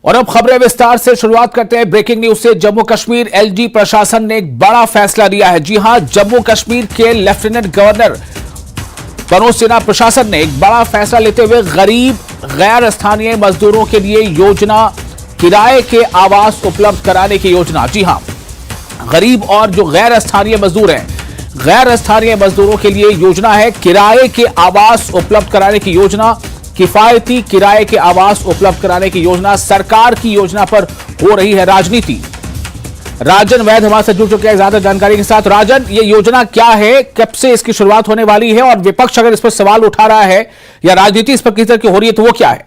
और अब खबरें विस्तार से शुरुआत करते हैं ब्रेकिंग न्यूज से। जम्मू कश्मीर एलजी प्रशासन ने एक बड़ा फैसला लिया है। जी हां, जम्मू कश्मीर के लेफ्टिनेंट गवर्नर मनोज सिन्हा प्रशासन ने एक बड़ा फैसला लेते हुए गरीब गैर स्थानीय मजदूरों के लिए योजना किराए के आवास उपलब्ध कराने की योजना। जी हां, गरीब और जो गैर स्थानीय मजदूर हैं, गैर स्थानीय मजदूरों के लिए योजना है किराए के आवास उपलब्ध कराने की योजना। किफायती किराए के आवास उपलब्ध कराने की योजना, सरकार की योजना पर हो रही है राजनीति। राजन वैद हमारे साथ जुड़ चुके हैं ज्यादा जानकारी के साथ। राजन, ये योजना क्या है, कब से इसकी शुरुआत होने वाली है और विपक्ष अगर इस पर सवाल उठा रहा है या राजनीति इस पर किस तरह की हो रही है तो वो क्या है?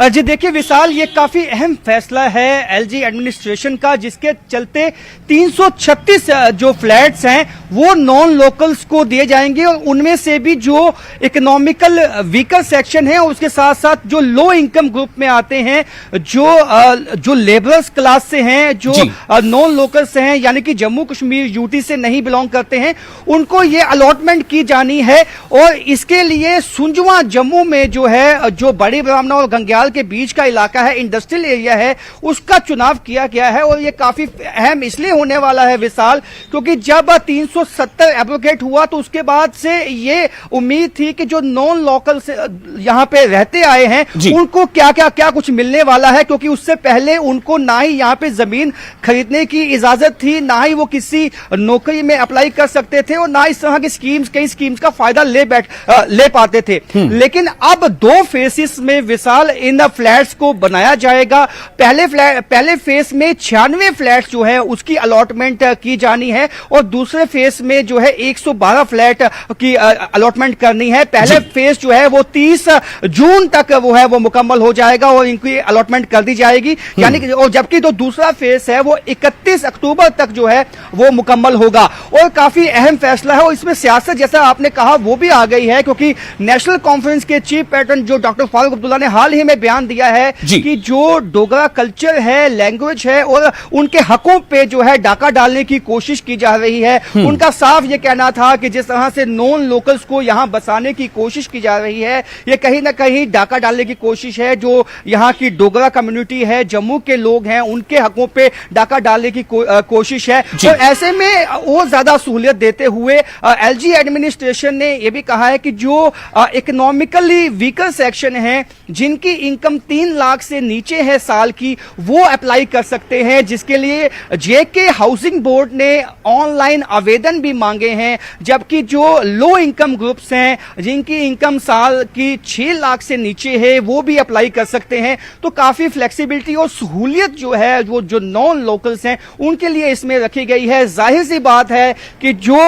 जी देखिए विशाल, ये काफी अहम फैसला है एलजी एडमिनिस्ट्रेशन का, जिसके चलते 336 जो फ्लैट्स हैं वो नॉन लोकल्स को दिए जाएंगे और उनमें से भी जो इकोनॉमिकल वीकर सेक्शन है उसके साथ साथ जो लो इनकम ग्रुप में आते हैं, जो लेबरर्स क्लास से हैं, जो नॉन लोकल्स हैं, यानी कि जम्मू कश्मीर यूटी से नहीं बिलोंग करते हैं, उनको ये अलॉटमेंट की जानी है। और इसके लिए सुंजवा जम्मू में जो है, जो बड़ी ब्राह्मणा और गंग्याल के बीच का इलाका है, इंडस्ट्रियल एरिया है, उसका चुनाव किया गया है। और ये काफी अहम इसलिए होने वाला है विशाल, क्योंकि जब 370 एब्रोगेट हुआ तो उसके बाद से ये उम्मीद थी कि जो नॉन लोकल से यहां पे रहते आए हैं उनको क्या कुछ मिलने वाला है, क्योंकि उससे पहले उनको ना ही यहां पे जमीन खरीदने की इजाजत थी, ना ही वो किसी नौकरी में अप्लाई कर सकते थे और ना इस तरह की स्कीम्स, कई स्कीम्स का फायदा ले पाते थे। लेकिन अब 2 फेसेस में विशाल इन फ्लैट्स को बनाया जाएगा। पहले फेस में 96 फ्लैट्स जो है उसकी अलॉटमेंट की जानी है और दूसरे फेस में जो है 112 फ्लैट की अलॉटमेंट करनी है। पहले फेस जो है वो 30 जून तक वो मुकम्मल हो जाएगा और इनकी अलॉटमेंट कर दी जाएगी, यानी कि, और जबकि जो दूसरा फेस है वो 31 अक्टूबर तक जो है वो मुकम्मल होगा। और काफी अहम फैसला है और इसमें सियासत, जैसा आपने कहा, वो भी आ गई है, क्योंकि नेशनल कॉन्फ्रेंस के चीफ पैटर्न जो डॉक्टर फारूक अब्दुल्ला ने हाल ही में बयान दिया है कि जो डोगरा कल्चर है, लैंग्वेज है और उनके हकों पे जो है डाका डालने की कोशिश की जा रही है। उनका साफ ये कहना था कि जिस तरह से नॉन लोकल्स को यहां बसाने की कोशिश की जा रही है, ये कहीं ना कहीं डाका डालने की कोशिश है। जो यहां की डोगरा कम्युनिटी है, जम्मू के लोग हैं, उनके हकों पे डाका डालने की कोशिश है। और ऐसे में और ज्यादा सहूलियत देते हुए एलजी एडमिनिस्ट्रेशन ने यह भी कहा है कि जो इकोनॉमिकली वीकर सेक्शन है, जिनकी इनकम 3 लाख से नीचे है साल की, वो अप्लाई कर सकते हैं, जिसके लिए जेके हाउसिंग बोर्ड ने ऑनलाइन आवेदन भी मांगे हैं। जबकि जो लो इनकम ग्रुप्स हैं, जिनकी इनकम साल की 6 लाख से नीचे है, वो भी अप्लाई कर सकते हैं। तो काफी फ्लेक्सिबिलिटी और सहूलियत जो है वो जो नॉन लोकल्स हैं उनके लिए इसमें रखी गई है। जाहिर सी बात है कि जो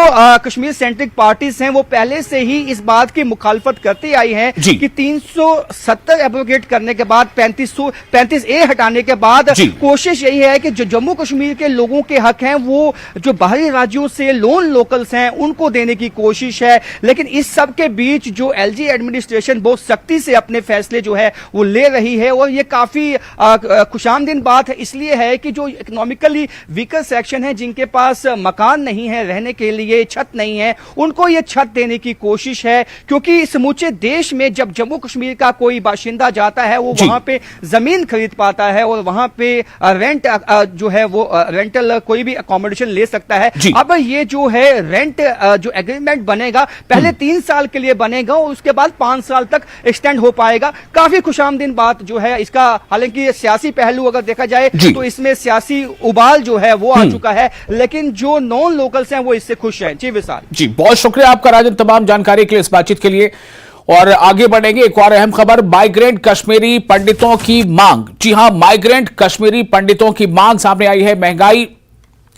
कश्मीर सेंट्रिक पार्टीज हैं वो पहले से ही इस बात की मुखालफत करती आई हैं कि 370 एब्रोगेट करने के बाद 35A हटाने के बाद कोशिश यही है कि जो जम्मू कश्मीर के लोगों के हक हैं वो जो बाहरी राज्यों से लोन लोकल्स हैं उनको देने की कोशिश है। लेकिन इस सब के बीच जो एलजी एडमिनिस्ट्रेशन बहुत सख्ती से अपने फैसले जो है वो ले रही है और ये काफी खुशामदीन बात है, इसलिए है कि जो इकोनॉमिकली वीकर सेक्शन है, जिनके पास मकान नहीं है रहने के लिए, छत नहीं है, उनको ये छत देने की कोशिश है। क्योंकि समूचे देश में जब जम्मू कश्मीर का कोई बाशिंदा जाता है वो वहां पे जमीन खरीद पाता है और वहां पे रेंट जो है वो रेंटल कोई भी अकोमोडेशन ले सकता है। अब ये जो है रेंट जो एग्रीमेंट बनेगा पहले 3 साल के लिए बनेगा और उसके बाद 5 साल तक एक्सटेंड हो पाएगा। काफी खुशामदीन बात जो है इसका, हालांकि सियासी पहलू अगर देखा जाए तो इसमें सियासी उबाल जो है वो आ चुका है, लेकिन जो नॉन लोकल्स हैं वो इससे खुश हैं। जी विशाल जी, बहुत शुक्रिया आपका राजन तमाम जानकारी के लिए, इस बातचीत के लिए। और आगे बढ़ेंगे, एक और अहम खबर, माइग्रेंट कश्मीरी पंडितों की मांग। जी हां, माइग्रेंट कश्मीरी पंडितों की मांग सामने आई है। महंगाई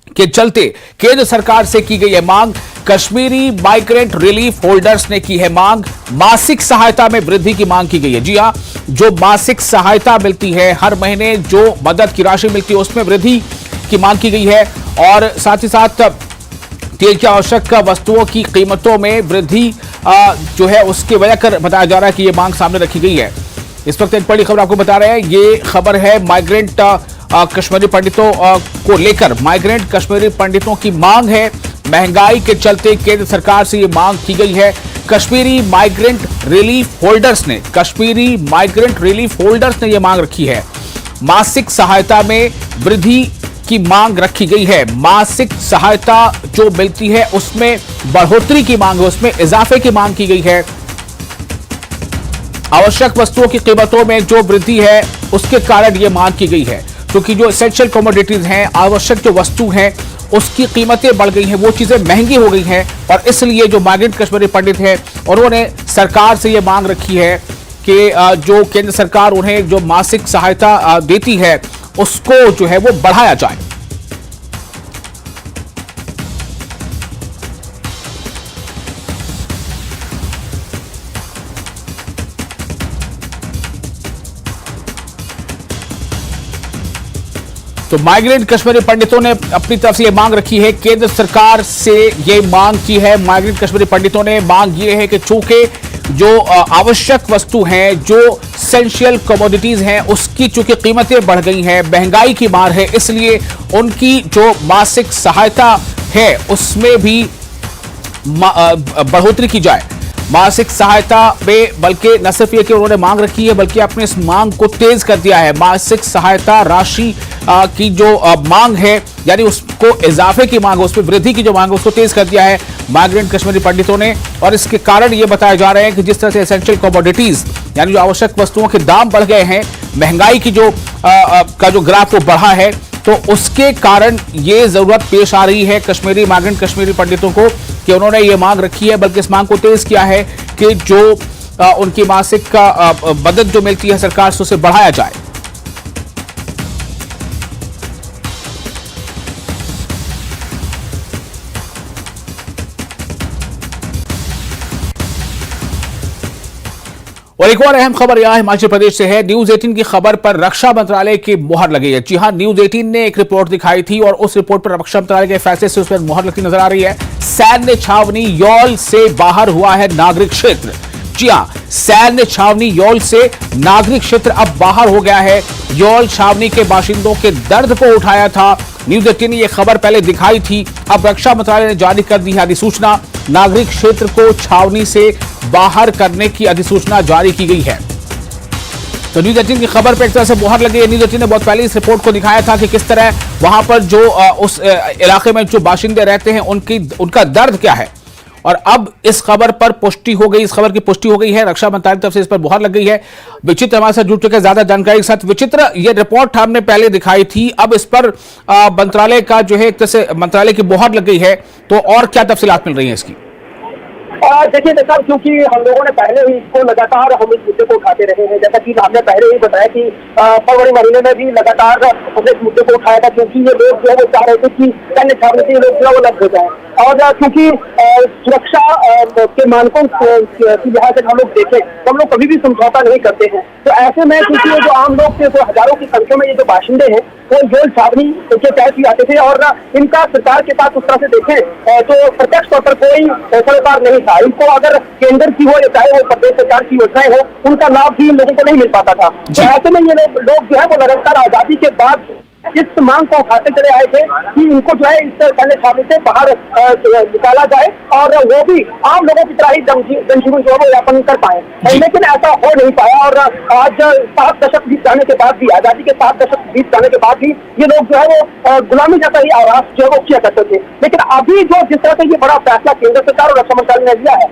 के चलते केंद्र सरकार से की गई है मांग। कश्मीरी माइग्रेंट रिलीफ होल्डर्स ने की है मांग। मासिक सहायता में वृद्धि की मांग की गई है। जी हां, जो मासिक सहायता मिलती है, हर महीने जो मदद की राशि मिलती है उसमें वृद्धि की मांग की गई है। और साथ ही साथ तेल की आवश्यक वस्तुओं की कीमतों में वृद्धि जो है उसकी वजह कर बताया जा रहा है कि यह मांग सामने रखी गई है। इस वक्त एक बड़ी खबर आपको बता रहे हैं, ये खबर है माइग्रेंट कश्मीरी पंडितों को लेकर। माइग्रेंट कश्मीरी पंडितों की मांग है, महंगाई के चलते केंद्र सरकार से ये मांग की गई है कश्मीरी माइग्रेंट रिलीफ होल्डर्स ने यह मांग रखी है। मासिक सहायता में वृद्धि की मांग रखी गई है। मासिक सहायता जो मिलती है उसमें बढ़ोतरी की मांग है, उसमें इजाफे की मांग की गई है। आवश्यक वस्तुओं की कीमतों में जो वृद्धि है उसके कारण यह मांग की गई है, क्योंकि जो एसेंशियल कमोडिटीज हैं, आवश्यक जो वस्तु हैं, उसकी कीमतें बढ़ गई हैं, वो चीजें महंगी हो गई हैं। और इसलिए जो माइग्रेंट कश्मीरी पंडित हैं उन्होंने सरकार से यह मांग रखी है कि जो केंद्र सरकार उन्हें जो मासिक सहायता देती है उसको जो है वो बढ़ाया जाए। तो माइग्रेंट कश्मीरी पंडितों ने अपनी तरफ से यह मांग रखी है, केंद्र सरकार से यह मांग की है। माइग्रेंट कश्मीरी पंडितों ने मांग ये है कि चूंकि जो आवश्यक वस्तु हैं, जो एसेंशियल कमोडिटीज हैं, उसकी चूंकि कीमतें बढ़ गई हैं, महंगाई की मार है, इसलिए उनकी जो मासिक सहायता है उसमें भी बढ़ोतरी की जाए। मासिक सहायता में बल्कि न सिर्फ ये कि उन्होंने मांग रखी है, बल्कि अपने इस मांग को तेज कर दिया है। मासिक सहायता राशि की जो मांग है, यानी उसको इजाफे की मांग है, उसमें वृद्धि की जो मांग है, उसको तेज कर दिया है माइग्रेंट कश्मीरी पंडितों ने। और इसके कारण ये बताए जा रहे हैं कि जिस तरह से एसेंशियल कमोडिटीज यानी जो आवश्यक वस्तुओं के दाम बढ़ गए हैं, महंगाई की जो का जो ग्राफ वो बढ़ा है, तो उसके कारण ये जरूरत पेश आ रही है कश्मीरी माइग्रेंट कश्मीरी पंडितों को कि उन्होंने ये मांग रखी है, बल्कि इस मांग को तेज किया है कि जो उनकी मासिक का मदद जो मिलती है सरकार से उसे बढ़ाया जाए। और एक और अहम खबर यहां हिमाचल प्रदेश से है। न्यूज 18 की खबर पर रक्षा मंत्रालय की मोहर लगी है। जी हां, न्यूज 18 ने एक रिपोर्ट दिखाई थी और उस रिपोर्ट पर रक्षा मंत्रालय के फैसले से उस पर मोहर लगती नजर आ रही है। सैन्य छावनी यौल से बाहर हुआ है नागरिक क्षेत्र। जी हां, सैन्य छावनी यौल से नागरिक क्षेत्र अब बाहर हो गया है। यौल छावनी के बाशिंदों के दर्द को उठाया था। न्यूज 18 ने यह खबर पहले दिखाई थी, अब रक्षा मंत्रालय ने जारी कर दी है अधिसूचना। नागरिक क्षेत्र को छावनी से बाहर करने की अधिसूचना जारी की गई है। तो न्यूज 18 की खबर पर एक तरह से मोहर लगी है। न्यूज 18 ने बहुत पहले इस रिपोर्ट को दिखाया था कि किस तरह वहां पर जो उस इलाके में जो बाशिंदे रहते हैं उनका दर्द क्या है। और अब इस खबर पर पुष्टि हो गई, इस खबर की पुष्टि हो गई है। रक्षा मंत्रालय की तरफ से इस पर मोहर लग गई है। विचित्र हमारे साथ जुड़ चुके हैं ज्यादा जानकारी के साथ। विचित्र, ये रिपोर्ट हमने पहले दिखाई थी, अब इस पर मंत्रालय का जो है एक तरह से मंत्रालय की मोहर लग गई है, तो और क्या तफसीलात मिल रही है इसकी? देखिए साहब, क्योंकि हम लोगों ने पहले ही इसको लगातार हम इस मुद्दे को उठाते रहे हैं। जैसा कि हमने पहले ही बताया कि फरवरी महीने में भी लगातार हमने इस मुद्दे को उठाया था, क्योंकि ये लोग जो है वो चाह रहे थे कि सैन्य छावनी से लोग जो है वो लग हो जाए। और क्योंकि सुरक्षा के मानकों की लिहाज से हम लोग देखें तो हम लोग कभी भी समझौता नहीं करते हैं। तो ऐसे में क्योंकि ये जो आम लोग थे, तो हजारों की संख्या में ये जो बाशिंदे हैं वो यौल छावनी के तहत ही आते थे और इनका सरकार के साथ उस तरह से देखें तो प्रत्यक्ष तौर पर कोई सरोकार नहीं था। इनको अगर केंद्र की हो या चाहे वो प्रदेश सरकार की योजनाएं हो, उनका लाभ भी लोगों को नहीं मिल पाता था। तो ऐसे में ये लोग जो है वो लगातार आजादी के बाद इस मांग को उठाते चले आए थे कि इनको जो है इस सैन्य छावनी से बाहर निकाला जाए और वो भी आम लोगों की तरह ही जनजीवन जो है वो यापन कर पाए। लेकिन ऐसा हो नहीं पाया और आज 7 दशक बीत जाने के बाद भी, आजादी के 7 दशक बीत जाने के बाद भी ये लोग जो है वो गुलामी जैसा ही आवाज जो है वो किया करते थे। लेकिन अभी जो जिस तरह से ये बड़ा फैसला केंद्र सरकार और रक्षा मंत्रालय ने लिया है,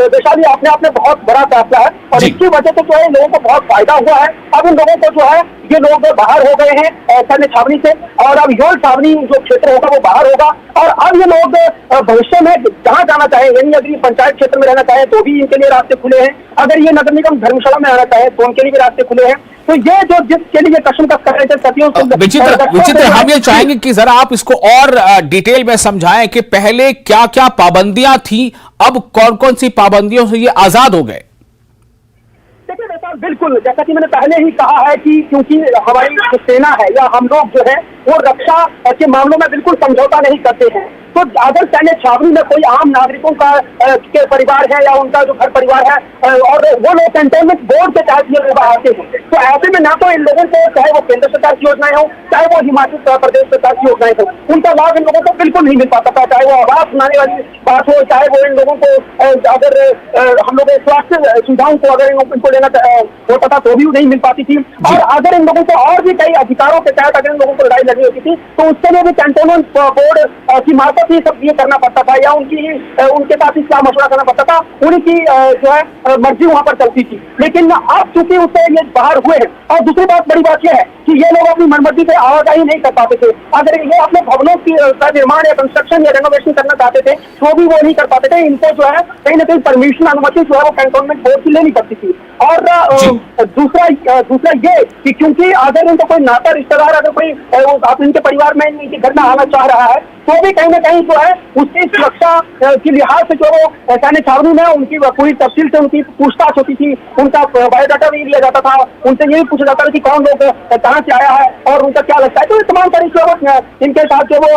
वैशाली अपने आप में बहुत बड़ा फैसला है और इसकी वजह से जो है लोगों को बहुत फायदा हुआ है। अब इन लोगों को जो है ये लोग बाहर हो गए हैं सैन्य छावनी से और अब यौल छावनी जो क्षेत्र होगा वो बाहर होगा। और अब ये लोग भविष्य में जहाँ जाना चाहे, यानी अगर ये पंचायत क्षेत्र में रहना चाहे तो भी इनके लिए रास्ते खुले हैं। अगर ये नगर निगम धर्मशाला में रहना चाहे तो उनके लिए भी रास्ते खुले हैं। तो ये जो जिसके लिए कश्म का कर रहे थे विचित्र, हम ये चाहेंगे कि जरा आप इसको और डिटेल में समझाएं कि पहले क्या क्या पाबंदियां थी, अब कौन कौन सी पाबंदियों से ये आजाद हो गए। बिल्कुल, जैसा कि मैंने पहले ही कहा है कि क्योंकि हमारी जो सेना है या हम लोग जो है वो रक्षा के मामलों में बिल्कुल समझौता नहीं करते हैं। तो अगर सैन्य छावनी में कोई आम नागरिकों का के परिवार है या उनका जो घर परिवार है और वो लोग कंटेनमेंट बोर्ड के तहत ये लोग आते हैं, तो ऐसे में ना तो इन लोगों को, चाहे वो केंद्र सरकार की योजनाएं हो, चाहे वो हिमाचल प्रदेश सरकार की योजनाएं हो, उनका लाभ इन लोगों को बिल्कुल नहीं मिल पाता था। चाहे वो आवास बनाने वाली बात हो, चाहे वो इन लोगों को अगर हम लोग स्वास्थ्य सुविधाओं को अगर इनको लेना होता था तो भी नहीं मिल पाती थी। और अगर इन लोगों को और भी कई अधिकारों के तहत अगर इन लोगों को लड़ाई लड़नी होती थी तो उसके लिए भी कैंटोनमेंट बोर्ड की मार्फत ही सब ये करना पड़ता था, या उनके साथ इसका मशवरा करना पड़ता था, उनकी जो है मर्जी वहां पर चलती थी। लेकिन अब चूंकि उससे ये बाहर हुए हैं, और दूसरी बात, बड़ी बात यह है कि ये लोग अपनी मनमर्जी से आवाजाही नहीं कर पाते थे। अगर ये अपने भवनों का निर्माण या कंस्ट्रक्शन या रेनोवेशन करना चाहते थे तो भी वो नहीं कर पाते थे। इनको जो है कहीं ना कहीं परमिशन, अनुमति जो है वो कैंटोनमेंट बोर्ड की लेनी पड़ती थी। और दूसरा ये कि क्योंकि अगर इनको कोई नाता रिश्तेदार, अगर कोई इनके परिवार में इनके घर में आना चाह रहा है तो भी कहीं ना कहीं जो है उसकी सुरक्षा के लिहाज से जो वो सैन्य छावनी में उनकी पूरी तफसील से उनकी पूछताछ होती थी, उनका बायोडाटा भी लिया जाता था, उनसे यही पूछा जाता था कि कौन लोग कहाँ से आया है और उनका क्या लगता है। तो ये तमाम सारी जो इनके साथ जो वो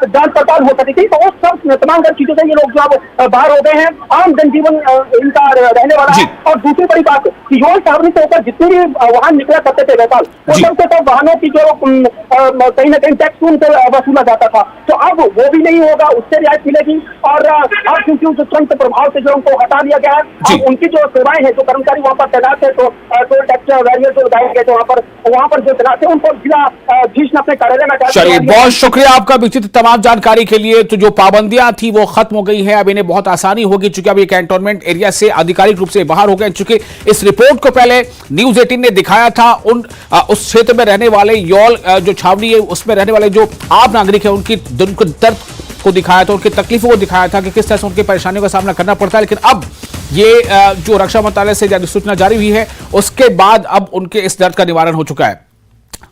जांच पड़ताल हो सकती थी, तो वो सब तमाम सारी चीजों से ये लोग जो बाहर हो गए हैं। आम जनजीवन इनका रहने वाला है। और दूसरी बड़ी बात कि योल छावनी से ऊपर जितने भी वाहन निकला करते थे वैपाल, वो सबसे सब वाहनों की जो कहीं ना कहीं टैक्स उनसे वसूला जाता था, तो अब वो भी नहीं होगा, उससे रियायत मिलेगी। और अब क्योंकि उनके तुरंत प्रभाव से जो उनको हटा दिया गया है, अब उनकी जो सेवाएं हैं, जो कर्मचारी वहाँ पर तैनात है, तो टोल टैक्स वैरियर जो लगाए गए थे वहाँ पर जो तैनात है उनको जिला अधीश ने अपने कार्यालय में। चलिए, बहुत शुक्रिया आपका विचित्र तमाम जानकारी के लिए। तो जो पाबंदियां थी वो खत्म हो गई है, अब इन्हें बहुत आसानी होगी, चूंकि अब ये कैंटोनमेंट एरिया से आधिकारिक रूप से बाहर हो गए। चूंकि इस रिपोर्ट को पहले न्यूज 18 ने दिखाया था, उस क्षेत्र में रहने वाले यौल जो छावनी है उसमें रहने वाले जो आम नागरिक है उनकी दर्द को दिखाया था, उनकी तकलीफों को दिखाया था कि किस तरह से उनकी परेशानियों का सामना करना पड़ता है। लेकिन अब ये जो रक्षा मंत्रालय से सूचना जारी हुई है उसके बाद अब उनके इस दर्द का निवारण हो चुका है।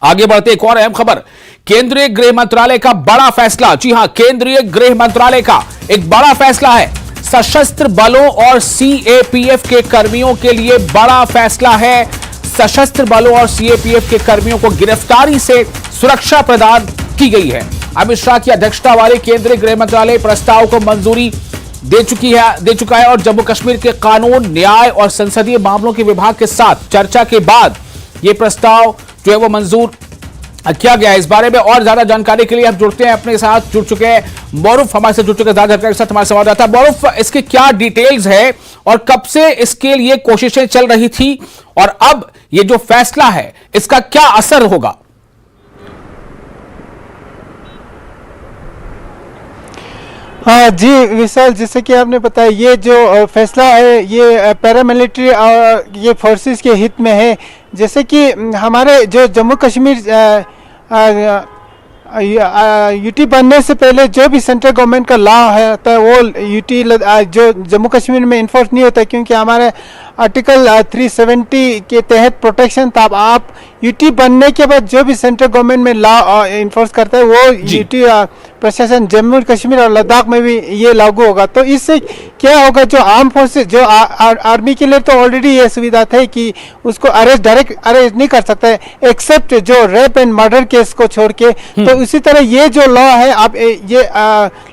आगे बढ़ते एक और अहम खबर, केंद्रीय गृह मंत्रालय का बड़ा फैसला। जी हां, केंद्रीय गृह मंत्रालय का एक बड़ा फैसला है। सशस्त्र बलों और सीएपीएफ के कर्मियों के लिए बड़ा फैसला है। सशस्त्र बलों और सीएपीएफ के कर्मियों को गिरफ्तारी से सुरक्षा प्रदान की गई है। अमित शाह की अध्यक्षता वाले केंद्रीय गृह मंत्रालय प्रस्ताव को मंजूरी दे चुका है और जम्मू कश्मीर के कानून, न्याय और संसदीय मामलों के विभाग के साथ चर्चा के बाद यह प्रस्ताव जो है वो मंजूर किया गया है। इस बारे में और ज्यादा जानकारी के लिए हम जुड़ते हैं, अपने साथ जुड़ चुके हैं मौरूफ, हमारे साथ जुड़ चुके हैं ज्यादा जानकारी के साथ हमारे संवाददाता। मौरूफ, इसके क्या डिटेल्स है और कब से इसके लिए कोशिशें चल रही थी और अब ये जो फैसला है इसका क्या असर होगा? हाँ जी विशाल, जैसे कि आपने बताया, ये जो फैसला है ये पैरामिलिट्री और ये फोर्सेस के हित में है। जैसे कि हमारे जो जम्मू कश्मीर यूटी बनने से पहले जो भी सेंट्रल गवर्नमेंट का लॉ है तो वो यूटी जो जम्मू कश्मीर में इन्फोर्स नहीं होता, क्योंकि हमारे आर्टिकल 370 के तहत प्रोटेक्शन था। अब आप यूटी बनने के बाद जो भी सेंट्रल गवर्नमेंट में लॉ इन्फोर्स करता है वो यूटी प्रशासन जम्मू कश्मीर और लद्दाख में भी ये लागू होगा। तो इससे क्या होगा, जो आर्म फोर्सेस, जो आर्मी के लिए तो ऑलरेडी ये सुविधा थी कि उसको डायरेक्ट अरेस्ट नहीं कर सकता है एक्सेप्ट जो रेप एंड मर्डर केस को छोड़ के। तो इसी तरह ये जो लॉ है, आप ये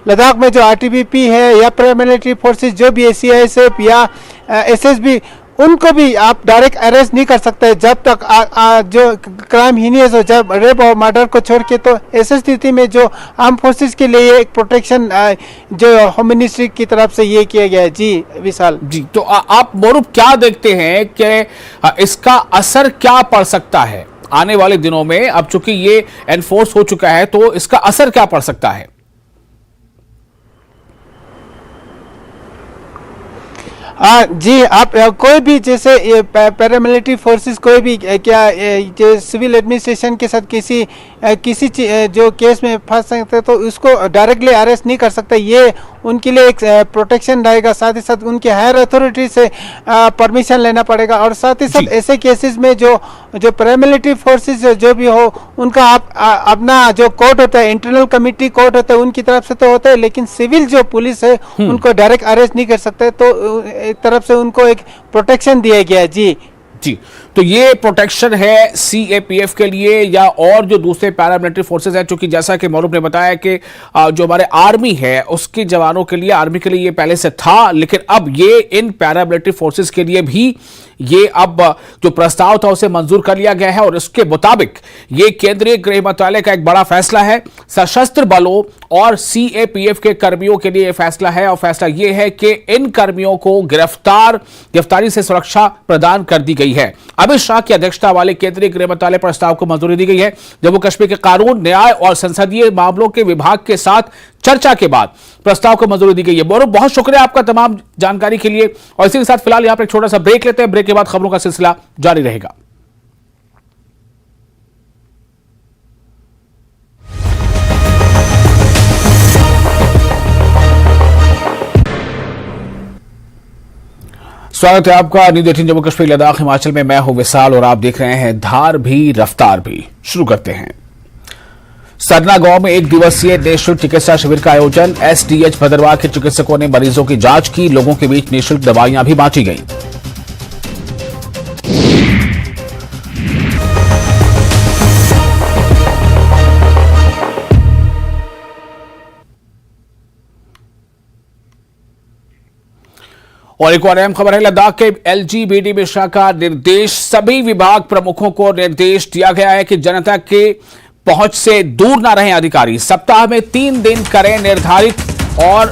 लद्दाख में जो आरटीबीपी है या पैरामिलिट्री फोर्सेस जो भी सीआईएसएफ या एसएसबी, उनको भी आप डायरेक्ट अरेस्ट नहीं कर सकते जब तक जो क्राइम हीनियस हो, जब रेप और मर्डर को छोड़ के। तो ऐसी स्थिति में जो आर्म फोर्सेस के लिए एक प्रोटेक्शन जो होम मिनिस्ट्री की तरफ से ये किया गया है। जी विशाल जी, तो आप मौरूफ क्या देखते हैं कि इसका असर क्या पड़ सकता है आने वाले दिनों में? अब चूंकि ये एनफोर्स हो चुका है तो इसका असर क्या पड़ सकता है? जी, आप कोई भी जैसे पैरामिलिट्री फोर्सेस कोई भी क्या सिविल एडमिनिस्ट्रेशन के साथ किसी जो केस में फंस सकते हैं तो उसको डायरेक्टली अरेस्ट नहीं कर सकते। ये उनके लिए एक प्रोटेक्शन रहेगा, साथ ही साथ उनके हायर अथॉरिटी से परमिशन लेना पड़ेगा। और साथ ही साथ ऐसे केसेस में जो पैरामिलिट्री फोर्सेस जो भी हो, उनका अपना जो कोर्ट होता है, इंटरनल कमिटी कोर्ट होता है, उनकी तरफ से तो होता है, लेकिन सिविल जो पुलिस है उनको डायरेक्ट अरेस्ट नहीं कर सकते। तो एक तरफ से उनको एक प्रोटेक्शन दिया गया है। जी जी, तो ये प्रोटेक्शन है सीएपीएफ के लिए या और जो दूसरे पैरामिलिट्री फोर्सेस हैं, क्योंकि जैसा कि मौरूफ ने बताया कि जो हमारे आर्मी है उसके जवानों के लिए, आर्मी के लिए ये पहले से था, लेकिन अब ये इन पैरामिलिट्री फोर्सेस के लिए भी ये अब जो प्रस्ताव था उसे मंजूर कर लिया गया है और इसके मुताबिक ये केंद्रीय गृह मंत्रालय का एक बड़ा फैसला है। सशस्त्र बलों और सीएपीएफ के कर्मियों के लिए यह फैसला है और फैसला यह है कि इन कर्मियों को गिरफ्तारी से सुरक्षा प्रदान कर दी गई है। अमित शाह की अध्यक्षता वाले केंद्रीय गृह मंत्रालय प्रस्ताव को मंजूरी दी गई है। जम्मू कश्मीर के कानून, न्याय और संसदीय मामलों के विभाग के साथ चर्चा के बाद प्रस्ताव को मंजूरी दी गई है। बहुत शुक्रिया आपका तमाम जानकारी के लिए। और इसी के साथ फिलहाल यहां पर एक छोटा सा ब्रेक लेते हैं। ब्रेक के बाद खबरों का सिलसिला जारी रहेगा। स्वागत है आपका न्यूज़ 18 जम्मू कश्मीर लद्दाख हिमाचल में। मैं हूं विशाल और आप देख रहे हैं धार भी रफ्तार भी। शुरू करते हैं। सरना गांव में 1 दिवसीय निःशुल्क चिकित्सा शिविर का आयोजन। एसडीएच भद्रवाह के चिकित्सकों ने मरीजों की जांच की। लोगों के बीच निःशुल्क दवाइयां भी बांटी गईं। और एक और अहम खबर है, लद्दाख के एलजी बीडी मिश्रा का निर्देश। सभी विभाग प्रमुखों को निर्देश दिया गया है कि जनता के पहुंच से दूर ना रहें अधिकारी। सप्ताह में 3 दिन करें निर्धारित और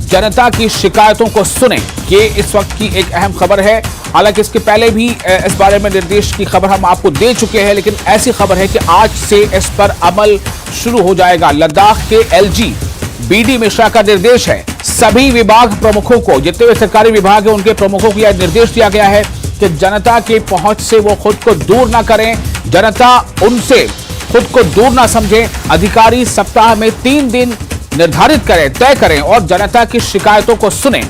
जनता की शिकायतों को सुनें। ये इस वक्त की एक अहम खबर है। हालांकि इसके पहले भी इस बारे में निर्देश की खबर हम आपको दे चुके हैं, लेकिन ऐसी खबर है कि आज से इस पर अमल शुरू हो जाएगा। लद्दाख के एलजी बीडी मिश्रा का निर्देश है सभी विभाग प्रमुखों को, जितने भी सरकारी विभाग हैं उनके प्रमुखों को यह निर्देश दिया गया है कि जनता के पहुंच से वो खुद को दूर ना करें, जनता उनसे खुद को दूर ना समझे। अधिकारी सप्ताह में 3 दिन निर्धारित करें, तय करें और जनता की शिकायतों को सुनें।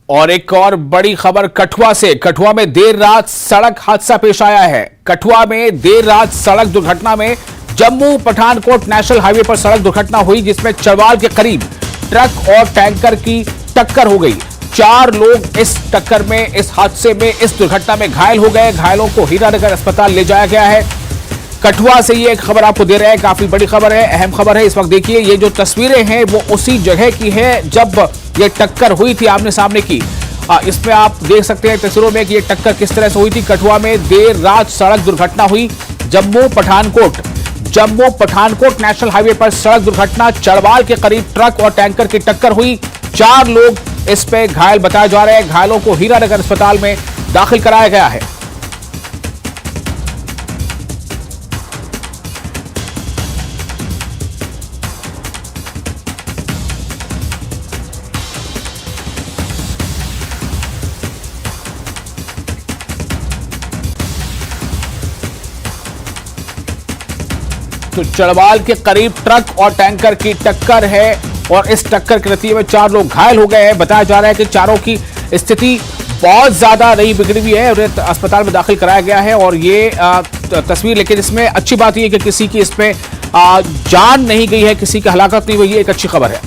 और एक और बड़ी खबर कठुआ से। कठुआ में देर रात सड़क हादसा पेश आया है। कठुआ में देर रात सड़क दुर्घटना में जम्मू पठानकोट नेशनल हाईवे पर सड़क दुर्घटना हुई, जिसमें चरवाल के करीब ट्रक और टैंकर की टक्कर हो गई। 4 लोग इस टक्कर में, इस हादसे में, इस दुर्घटना में घायल हो गए। घायलों को हीरानगर अस्पताल ले जाया गया है। कठुआ से ये एक खबर आपको दे रहे हैं, काफी बड़ी खबर है, अहम खबर है। इस वक्त देखिए ये जो तस्वीरें हैं वो उसी जगह की है जब ये टक्कर हुई थी आमने सामने की। इसमें आप देख सकते हैं तस्वीरों में कि ये टक्कर किस तरह से हुई थी। कठुआ में देर रात सड़क दुर्घटना हुई। जम्मू पठानकोट नेशनल हाईवे पर सड़क दुर्घटना। चरवाल के करीब ट्रक और टैंकर की टक्कर हुई। 4 लोग इस पे घायल बताए जा रहे हैं। घायलों को हीरानगर अस्पताल में दाखिल कराया गया है। तो चरवाल के करीब ट्रक और टैंकर की टक्कर है और इस टक्कर के नतीजे में 4 लोग घायल हो गए हैं। बताया जा रहा है कि चारों की स्थिति बहुत ज्यादा नहीं बिगड़ी हुई है और अस्पताल में दाखिल कराया गया है। और ये तस्वीर, लेकिन इसमें अच्छी बात यह है कि किसी की इसमें जान नहीं गई है, किसी की हलाकत नहीं हुई है, एक अच्छी खबर है।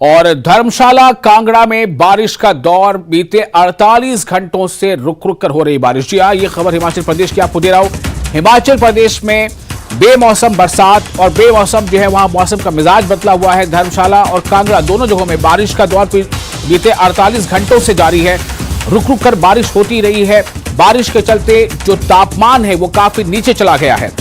और धर्मशाला कांगड़ा में बारिश का दौर। बीते 48 घंटों से रुक रुक कर हो रही बारिश। जी हां, ये खबर हिमाचल प्रदेश की आपको दे रहा हूं। हिमाचल प्रदेश में बेमौसम बरसात और बेमौसम जो है वहां मौसम का मिजाज बदला हुआ है। धर्मशाला और कांगड़ा दोनों जगहों में बारिश का दौर बीते 48 घंटों से जारी है। रुक रुक कर बारिश होती रही है। बारिश के चलते जो तापमान है वो काफी नीचे चला गया है।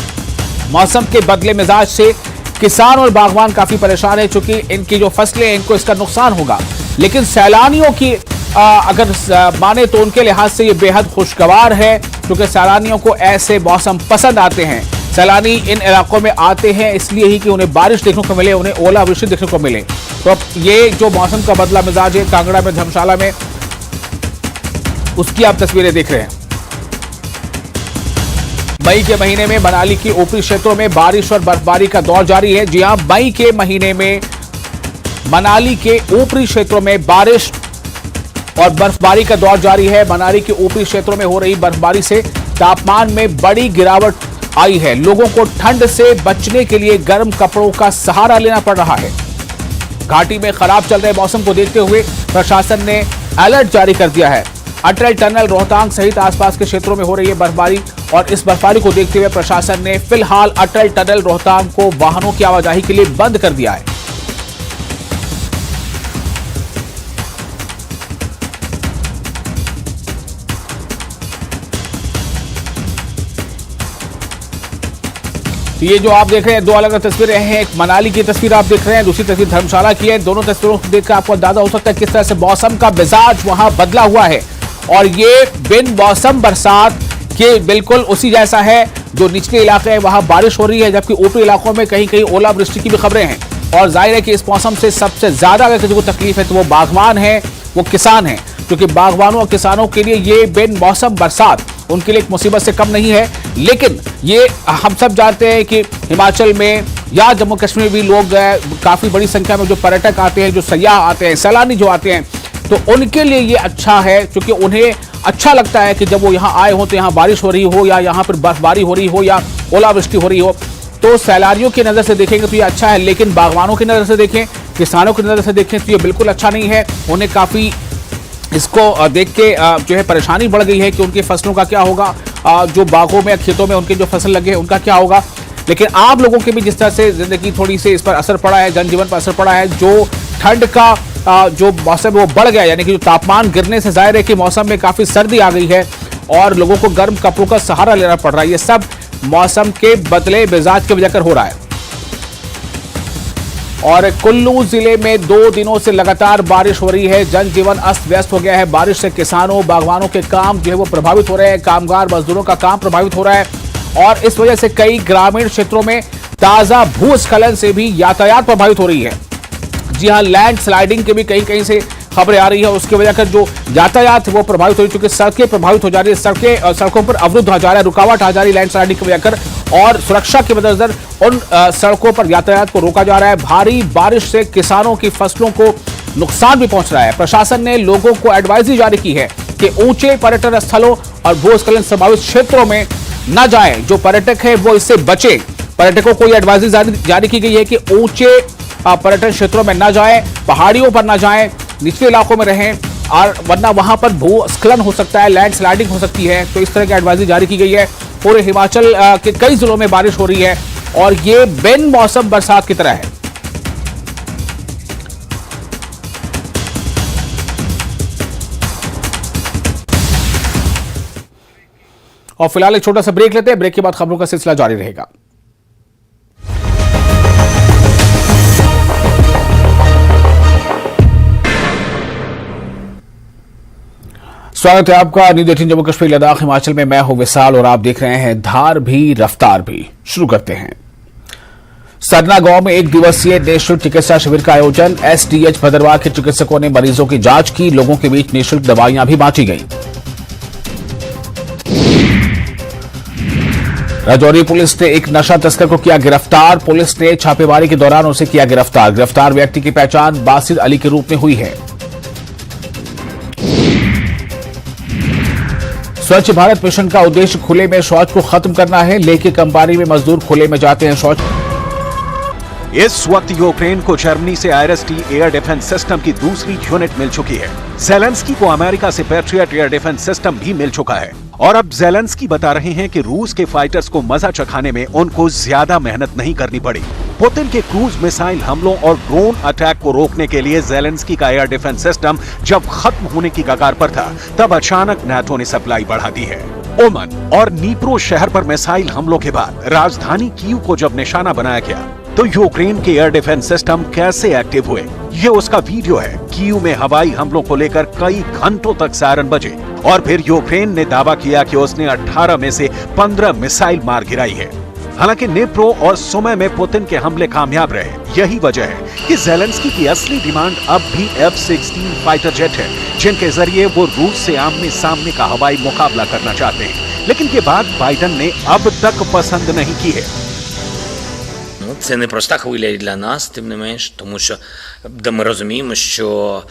मौसम के बदले मिजाज से किसान और बागवान काफी परेशान है, क्योंकि इनकी जो फसलें हैं इनको इसका नुकसान होगा। लेकिन सैलानियों की अगर माने तो उनके लिहाज से ये बेहद खुशगवार है, क्योंकि सैलानियों को ऐसे मौसम पसंद आते हैं। सैलानी इन इलाकों में आते हैं इसलिए ही कि उन्हें बारिश देखने को मिले, उन्हें ओलावृष्टि देखने को मिले। तो अब ये जो मौसम का बदला मिजाज है कांगड़ा में, धर्मशाला में, उसकी आप तस्वीरें देख रहे हैं। मई के महीने में मनाली के ऊपरी क्षेत्रों में बारिश और बर्फबारी का दौर जारी है। जी हां, मई के महीने में मनाली के ऊपरी क्षेत्रों में बारिश और बर्फबारी का दौर जारी है। मनाली के ऊपरी क्षेत्रों में हो रही बर्फबारी से तापमान में बड़ी गिरावट आई है। लोगों को ठंड से बचने के लिए गर्म कपड़ों का सहारा लेना पड़ रहा है। घाटी में खराब चल रहे मौसम को देखते हुए प्रशासन ने अलर्ट जारी कर दिया है। अटल टनल, रोहतांग सहित आसपास के क्षेत्रों में हो रही है बर्फबारी और इस बर्फबारी को देखते हुए प्रशासन ने फिलहाल अटल टनल रोहतांग को वाहनों की आवाजाही के लिए बंद कर दिया है। तो ये जो आप देख रहे हैं दो अलग अलग तस्वीरें हैं। एक मनाली की तस्वीर आप देख रहे हैं, दूसरी तस्वीर धर्मशाला की है। दोनों तस्वीरों को देखकर आपको अंदाजा हो सकता है किस तरह से मौसम का मिजाज वहां बदला हुआ है। और ये बिन मौसम बरसात के बिल्कुल उसी जैसा है। जो निचले इलाके हैं वहां बारिश हो रही है, जबकि ऊपरी इलाकों में कहीं कहीं ओलावृष्टि की भी खबरें हैं। और जाहिर है कि इस मौसम से सबसे ज्यादा अगर किसी को तकलीफ है तो वो बागवान है, वो किसान है, क्योंकि बागवानों और किसानों के लिए ये बिन मौसम बरसात उनके लिए एक मुसीबत से कम नहीं है। लेकिन ये हम सब जानते हैं कि हिमाचल में या जम्मू कश्मीर में भी लोग काफी बड़ी संख्या में जो पर्यटक आते हैं, जो सयाह आते हैं, सैलानी जो आते हैं, तो उनके लिए ये अच्छा है, क्योंकि उन्हें अच्छा लगता है कि जब वो यहाँ आए हो तो यहाँ बारिश हो रही हो या यहाँ पर बर्फबारी हो रही हो या ओलावृष्टि हो रही हो, तो सैलानियों की नजर से देखेंगे तो ये अच्छा है। लेकिन बागवानों की नजर से देखें, किसानों की नजर से देखें तो ये बिल्कुल अच्छा नहीं है। उन्हें काफी इसको देख के जो है परेशानी बढ़ गई है कि उनकी फसलों का क्या होगा, जो बागों में खेतों में उनके जो फसल लगे हैं उनका क्या होगा। लेकिन आम लोगों के भी जिस तरह से जिंदगी थोड़ी सी इस पर असर पड़ा है, जनजीवन पर असर पड़ा है, जो ठंड का जो मौसम वो बढ़ गया, यानी कि जो तापमान गिरने से जाहिर है कि मौसम में काफी सर्दी आ गई है और लोगों को गर्म कपड़ों का सहारा लेना पड़ रहा है। ये सब मौसम के बदले मिजाज के वजह कर हो रहा है। और कुल्लू जिले में 2 दिनों से लगातार बारिश हो रही है। जनजीवन अस्त व्यस्त हो गया है। बारिश से किसानों, बागवानों के काम जो है वो प्रभावित हो रहे हैं। कामगार मजदूरों का काम प्रभावित हो रहा है और इस वजह से कई ग्रामीण क्षेत्रों में ताजा भूस्खलन से भी यातायात प्रभावित हो रही है। जी हां, लैंड स्लाइडिंग के भी कहीं कहीं से खबरें आ रही है। उसकी वजह कर जो यातायात है वो प्रभावित हो रही है, क्योंकि सड़कें प्रभावित हो जा रही है। सड़कों पर अवरुद्ध आ जा रहा है, रुकावट आ जा रही है लैंड स्लाइडिंग की वजह कर, और सुरक्षा के मद्देनजर उन सड़कों पर यातायात को रोका जा रहा है। भारी बारिश से किसानों की फसलों को नुकसान भी पहुंच रहा है। प्रशासन ने लोगों को एडवाइजरी जारी की है कि ऊंचे पर्यटन स्थलों और भूस्खलन संभावित क्षेत्रों में न जाएं। जो पर्यटक है वो इससे बचे। पर्यटकों को यह एडवाइजरी जारी की गई है कि ऊंचे पर्यटन क्षेत्रों में न जाएं, पहाड़ियों पर न जाएं, निचले इलाकों में रहें, और वरना वहां पर भूस्खलन हो सकता है, लैंड स्लाइडिंग हो सकती है। तो इस तरह की एडवाइजरी जारी की गई है। पूरे हिमाचल के कई जिलों में बारिश हो रही है और ये बिन मौसम बरसात की तरह है। और फिलहाल एक छोटा सा ब्रेक लेते हैं। ब्रेक के बाद खबरों का सिलसिला जारी रहेगा। स्वागत है आपका न्यूज़ 18 जम्मू कश्मीर लद्दाख हिमाचल में। मैं हूं विशाल और आप देख रहे हैं धार भी रफ्तार भी। शुरू करते हैं। सरना गांव में 1 दिवसीय निःशुल्क चिकित्सा शिविर का आयोजन। एसडीएच भद्रवाह के चिकित्सकों ने मरीजों की जांच की। लोगों के बीच निःशुल्क दवाइयां भी बांटी गई। राजौरी पुलिस ने एक नशा तस्कर को किया गिरफ्तार। पुलिस ने छापेमारी के दौरान उसे किया गिरफ्तार। गिरफ्तार व्यक्ति की पहचान बासिर अली के रूप में हुई है। स्वच्छ भारत मिशन का उद्देश्य खुले में शौच को खत्म करना है। लेके कंपनी में मजदूर खुले में जाते हैं शौच। इस वक्त यूक्रेन को जर्मनी से आईआरएसटी एयर डिफेंस सिस्टम की दूसरी यूनिट मिल चुकी है। जेलेंस्की को अमेरिका से पैट्रियट एयर डिफेंस सिस्टम भी मिल चुका है। और अब जेलेंस्की बता रहे हैं कि रूस के फाइटर्स को मजा चखाने में उनको ज्यादा मेहनत नहीं करनी पड़ी। पुतिन के क्रूज मिसाइल हमलों और ड्रोन अटैक को रोकने के लिए जेलेंस्की का एयर डिफेंस सिस्टम जब खत्म होने की कगार पर था, तब अचानक नाटो ने सप्लाई बढ़ा दी है। ओमन और नीप्रो शहर पर मिसाइल हमलों के बाद राजधानी कीव को जब निशाना बनाया गया, तो यूक्रेन के एयर डिफेंस सिस्टम कैसे एक्टिव हुए, ये उसका वीडियो है। कीव में हवाई हमलों को लेकर कई घंटों तक सायरन बजे और फिर यूक्रेन ने दावा किया कि उसने 18 में से 15 मिसाइल मार गिराई है। हालांकि नेप्रो और सुमे में पुतिन के हमले कामयाब रहे। यही वजह है कि जेलेंस्की की असली डिमांड अब भी F-16 फाइटर जेट है, जिनके जरिए वो रूस से आमने सामने का हवाई मुकाबला करना चाहते हैं। लेकिन ये बात बाइडन ने अब तक पसंद नहीं की है। Це непроста хвиля і для нас, тим не менш, тому що ми розуміємо, що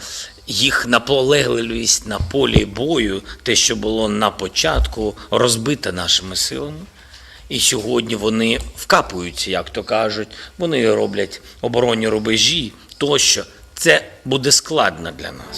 їх наполегливість на полі бою, те, що було на початку, розбите нашими силами. І сьогодні вони вкапуються, як то кажуть, вони роблять оборонні рубежі, тощо. Це буде складно для нас.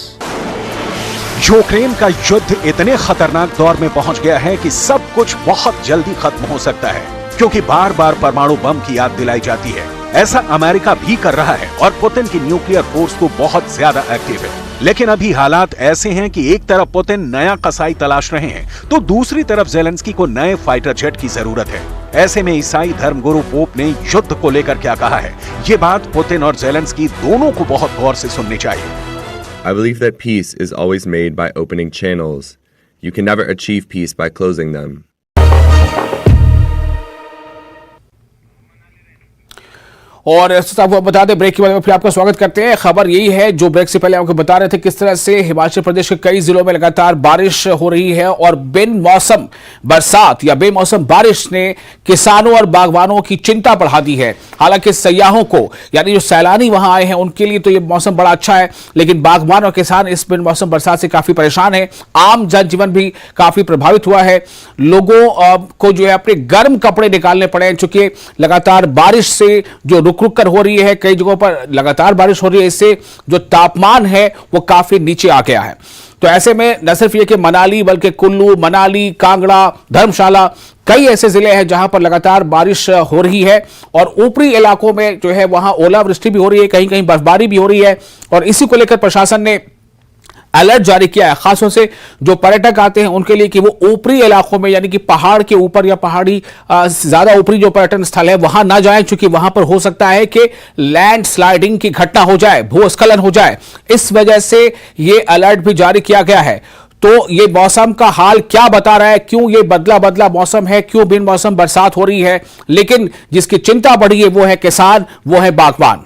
यूक्रेन का युद्ध इतने खतरनाक दौर में पहुंच गया है कि सब कुछ बहुत जल्दी खत्म हो सकता है, क्योंकि बार बार परमाणु बम की याद दिलाई जाती है। ऐसा अमेरिका भी कर रहा है और पुतिन की न्यूक्लियर फोर्स तो बहुत ज्यादा एक्टिव है। लेकिन अभी हालात ऐसे हैं कि एक तरफ पुतिन नया कसाई तलाश रहे हैं, तो दूसरी तरफ जेलेंस्की को नए फाइटर जेट की जरूरत है। ऐसे में ईसाई धर्मगुरु पोप ने युद्ध को लेकर क्या कहा है, ये बात पुतिन और जेलेंस्की दोनों को बहुत गौर से सुननी चाहिए। I believe that peace is always made by opening channels. You can never achieve peace by closing them. और आपको बता दें, ब्रेक के बाद में फिर आपका स्वागत करते हैं। खबर यही है जो ब्रेक से पहले आपको बता रहे थे, किस तरह से हिमाचल प्रदेश के कई जिलों में लगातार बारिश हो रही है और बिन मौसम बरसात या बेमौसम बारिश ने किसानों और बागवानों की चिंता बढ़ा दी है। हालांकि सयाहों को, यानी जो सैलानी वहां आए हैं, उनके लिए तो ये मौसम बड़ा अच्छा है, लेकिन बागवान और किसान इस बिन मौसम बरसात से काफी परेशान है। आम जनजीवन भी काफी प्रभावित हुआ है। लोगों को जो है अपने गर्म कपड़े निकालने पड़े हैं, चूंकि लगातार बारिश से जो रुक रुक कर हो रही है, कई जगहों पर लगातार बारिश हो रही है, इससे जो तापमान है वो काफी नीचे आ गया है। तो ऐसे में न सिर्फ ये कि मनाली, बल्कि कुल्लू, मनाली, कांगड़ा, धर्मशाला, कई ऐसे जिले हैं जहां पर लगातार बारिश हो रही है और ऊपरी इलाकों में जो है वहां ओलावृष्टि भी हो रही है, कहीं कहीं बर्फबारी भी हो रही है। और इसी को लेकर प्रशासन ने अलर्ट जारी किया है, खासतौर से जो पर्यटक आते हैं उनके लिए, कि वो ऊपरी इलाकों में, यानी कि पहाड़ के ऊपर या पहाड़ी ज्यादा ऊपरी जो पर्यटन स्थल है वहां ना जाएं, क्योंकि वहां पर हो सकता है कि लैंड स्लाइडिंग की घटना हो जाए, भूस्खलन हो जाए। इस वजह से ये अलर्ट भी जारी किया गया है। तो ये मौसम का हाल क्या बता रहा है, क्यों ये बदला बदला मौसम है, क्यों बिन मौसम बरसात हो रही है, लेकिन जिसकी चिंता बढ़ी है वो है किसान, वो है बागवान।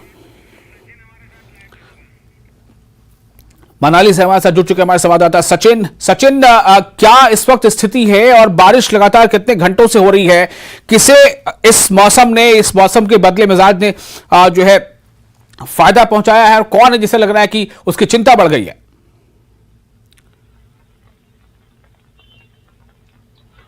मनाली से हमारे साथ जुड़ चुके हमारे संवाददाता सचिन। क्या इस वक्त स्थिति है और बारिश लगातार कितने घंटों से हो रही है? किसे इस मौसम के बदले मिजाज ने जो है फायदा पहुंचाया है और कौन है जिसे लग रहा है कि उसकी चिंता बढ़ गई है?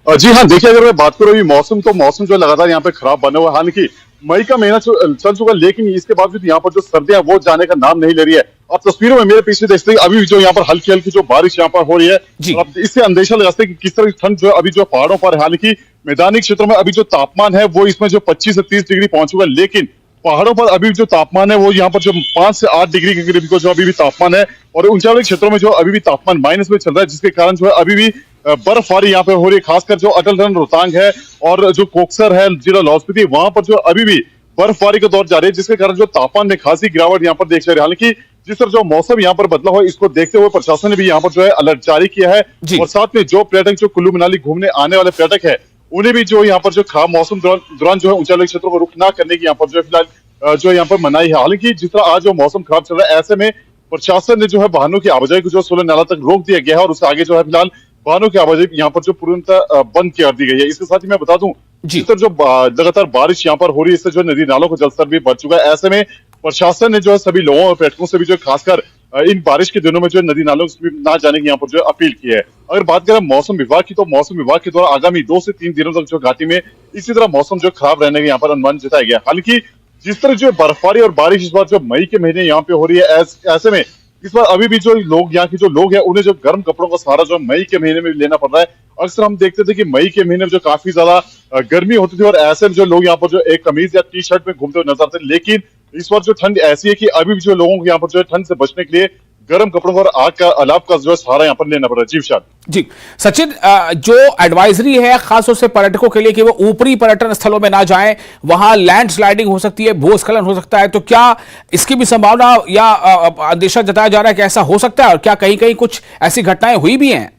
जी हाँ, देखिए, अगर मैं बात करूँ अभी मौसम, तो मौसम जो लगातार यहाँ पे खराब बना हुआ है। हालांकि मई का महीना चल चुका, लेकिन इसके बावजूद यहाँ पर जो सर्दियां वो जाने का नाम नहीं ले रही है। आप तस्वीरों में मेरे पीछे देखते हैं अभी जो यहाँ पर हल्की हल्की जो बारिश यहाँ पर हो रही है, आप इससे अंदेशा लगा सकते हैं कि किस तरह की ठंड जो अभी जो पहाड़ों पर है। हालांकि मैदानी क्षेत्रों में अभी जो तापमान है वो इसमें जो 25 से 30 डिग्री पहुंच चुका है, लेकिन पहाड़ों पर अभी जो तापमान है वो यहाँ पर जो 5 से 8 डिग्री के करीब को जो अभी भी तापमान है, और ऊंचाई वाले क्षेत्रों में जो अभी भी तापमान माइनस में चल रहा है, जिसके कारण जो है अभी भी बर्फबारी यहाँ पे हो रही है। खासकर जो अटल टनल रोहतांग है और जो कोकसर है, जिला लाहौल स्पीति, वहां पर जो अभी भी बर्फबारी का दौर जारी है, जिसके कारण जो तापमान में खासी गिरावट यहाँ पर देख रहे हैं। हालांकि जिस तरह जो मौसम यहाँ पर बदला हुआ है, इसको देखते हुए प्रशासन ने भी यहाँ पर जो है अलर्ट जारी किया है, और साथ में जो पर्यटक जो कुल्लू मनाली घूमने आने वाले पर्यटक है, उन्हें भी जो यहाँ पर जो खराब मौसम दौरान जो है ऊंचाई क्षेत्रों को रुख ना करने की यहाँ पर जो है फिलहाल जो यहाँ पर मनाही है। हालांकि जिस तरह आज जो मौसम खराब चल रहा है, ऐसे में प्रशासन ने जो है वाहनों की आवाजाही को जो 16 नाला तक रोक दिया गया है, और उससे आगे जो है फिलहाल वाहनों की आवाजाही यहाँ पर जो पूर्णतः बंद कर दी गई है। इसके साथ ही मैं बता दूं, जिस तरह जो लगातार बारिश यहाँ पर हो रही है, इससे जो नदी नालों का जलस्तर भी बढ़ चुका है। ऐसे में प्रशासन ने जो है सभी लोगों और पर्यटकों से भी जो खासकर इन बारिश के दिनों में जो नदी नालों में ना जाने की यहाँ पर जो अपील की है। अगर बात करें मौसम विभाग की, तो मौसम विभाग के द्वारा आगामी 2 से 3 दिनों तक जो घाटी में इसी तरह मौसम जो खराब रहने का यहाँ पर अनुमान जताया गया। हालांकि जिस तरह जो बर्फबारी और बारिश इस बार जो मई के महीने यहाँ पे हो रही है, ऐसे में इस बार अभी भी जो लोग यहाँ के जो लोग हैं, उन्हें जो गर्म कपड़ों का सहारा जो मई के महीने में लेना पड़ रहा है। अक्सर हम देखते थे कि मई के महीने में जो काफी ज्यादा गर्मी होती थी, और ऐसे में जो लोग यहाँ पर जो एक कमीज या टी शर्ट में घूमते हुए नजर आते, लेकिन इस बार जो ठंड ऐसी है कि अभी भी जो लोगों को यहाँ पर जो है ठंड से बचने के लिए गर्म कपड़ों और आग का अलाव का जो है सहारा यहाँ पर लेना पड़ रहा है। जी विशाल। जी सचिन, जो एडवाइजरी है खासतौर से पर्यटकों के लिए कि वो ऊपरी पर्यटन स्थलों में ना जाएं, वहां लैंड स्लाइडिंग हो सकती है, भूस्खलन हो सकता है, तो क्या इसकी भी संभावना या अंदेशा जताया जा रहा है कि ऐसा हो सकता है, और क्या कहीं कहीं कुछ ऐसी घटनाएं हुई भी हैं?